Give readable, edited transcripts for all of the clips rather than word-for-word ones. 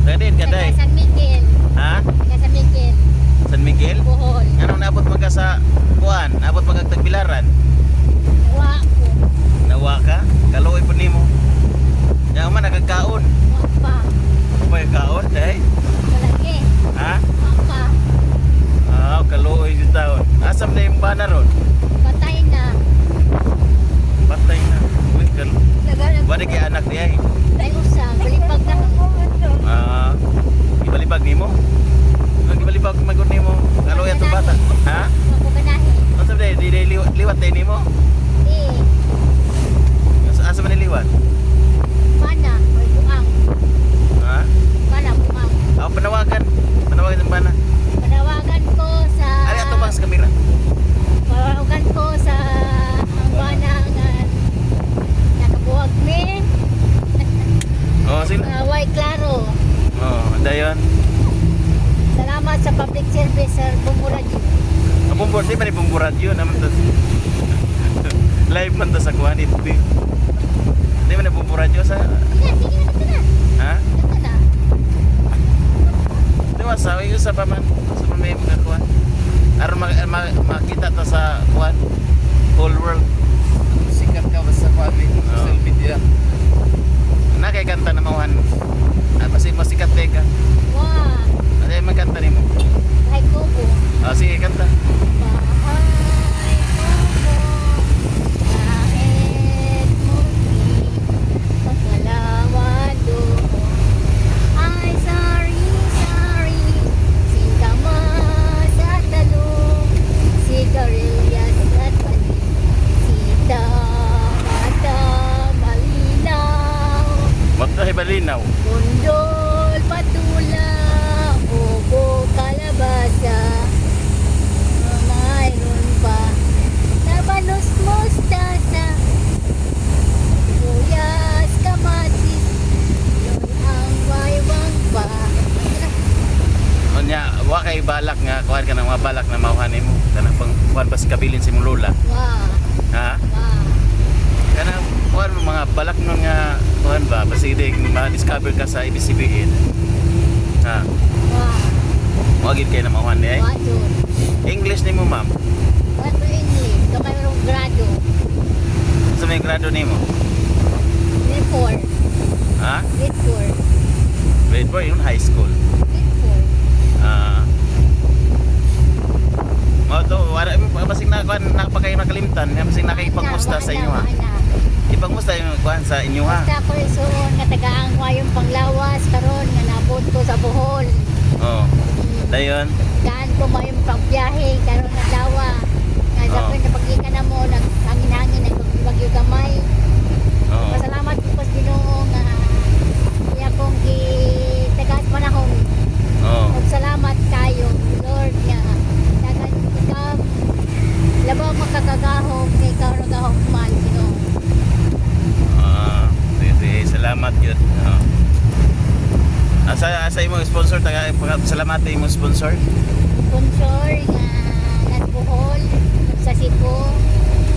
Kadin kaday. San Miguel. Ha? San Miguel. San Miguel? Bohol. Anong naabot magka sa kuan? Naabot magkagtagbilaran? Nawa ko. Nawa ka? Kaluoy po nimo. Yang man nagkakaon. Wapa. Apa yung kaon? Day? Malaki. Ha? Wapa. Ah, kaluoy yung taon. Asam na yung bana ron? Patay na. Patay na. Uy, Nagalag. wala kay anak niya eh. Ay usa. Balipag na. Ah, ibalibag nimo? Ang ibalibag magod nimo. Kaluoy atong bata. Ha? Ako ganahin. Asam na di liwat tayo nimo? Eh. Asam na liwat? Mana. May buang. Ha? Mana buang. Ako panawagan. Panawagan ng bana. Panawagan ko sa... Ari ato bang sa kamera? Panawagan ko sa... Ang bana nga... Nakabuwag me. Oh, sino? Way Claro. Oh, dayon. Salamat sa public service, Sir Bumurad. Ang bumbur, di ba ni bumburat yun? Naman tas live man tas sa kuhan ito. Di ba na bumburat yun sa... Sige na, ito na. Ha? Ito na. Di ba sa yun sa paman? Sa pamay mga kuhan? Aron makita ta sa kuhan? Whole world. Sikat ka ba sa kuwan social media? Na kay kanta na mawan. Basi masikat ka. Wow. Ano yung magkanta ni mo? Ay, kubo. Ah, sige, kanta. Bahay kubo. Kahit muling pagkalawan doon. Ay, sorry, sorry. Singkamas at talong. Sigarilyas at paling. Sita, mata, malinaw. Matahay balinaw. Bundol, patula, ubo, kalabasa. Mayroon pa labanos, mustasa, sibuyas, kamatis. Yun ang waywang pa. Nya, wa kay balak nga kuhan ka ng mga balak na mauhanin mo. Kanang pang kuhan ba si kabilin si mong lola. Wow, Ha? wow. Kanang kuhan mo mga balak nun nga kuhan ba basidig ma-discover ka sa ABCBN. Ha? Wow. Wagid kayo na mauhan niya Wow, Jun. English ni mo ma'am. What to English? Ito mayroong grado. Sa may grado ni mo. Grade 4. Ha? Grade 4. Grade 4 yun high school. Grade 4. Ah. Mo to wala mo basig na kuhan nakapagay makalimtan, basig nakaipamusta sa inyo ha. Ipangmusta yung kuhan sa inyo ha. Basta ko isuon nga tagaang wayong panglawas karon nga nabot ko sa Bohol. Oh. Dayon. Gaan ko mayong pagbiyahe karon na dawa. Nga sa Oo. na pagika na mo nagangin-hangin nagbagyo gamay. Oh. Pasalamat ko sa Ginoo nga iya kong gitagas panahon. Oh. Ug salamat kayo Lord nga dagan ikaw labaw makakagahom kay karon gahom man Ginoo. Ah, sige, salamat yun. Oh. Asa imong sponsor taga salamat imong sponsor. Sponsor nga nas Bohol sa Cebu.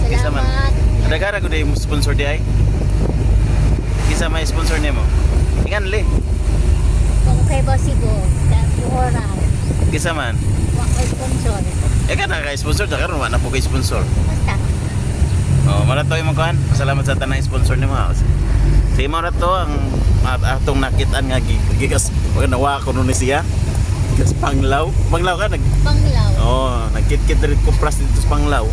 Kisa man. Salamat. Dagara ko imong sponsor di ay. Kisa may sponsor nimo. Ingan li. Kung kay Bosigo, sa Buhora, Kisa man. wa ko sponsor. Eh ka sponsor karon wa na po kay sponsor. Basta. Oh, mara to imong kuan. Salamat sa tanang sponsor nimo. Si mo na to ang atong nakitaan nga gigas wag nawa ko nun ni siya. Gigas Panglaw. Panglaw ka nag Banglaw. oh, nagkit-kit rin ko plus dito sa Panglaw.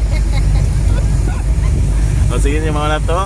O sige, si mga na to.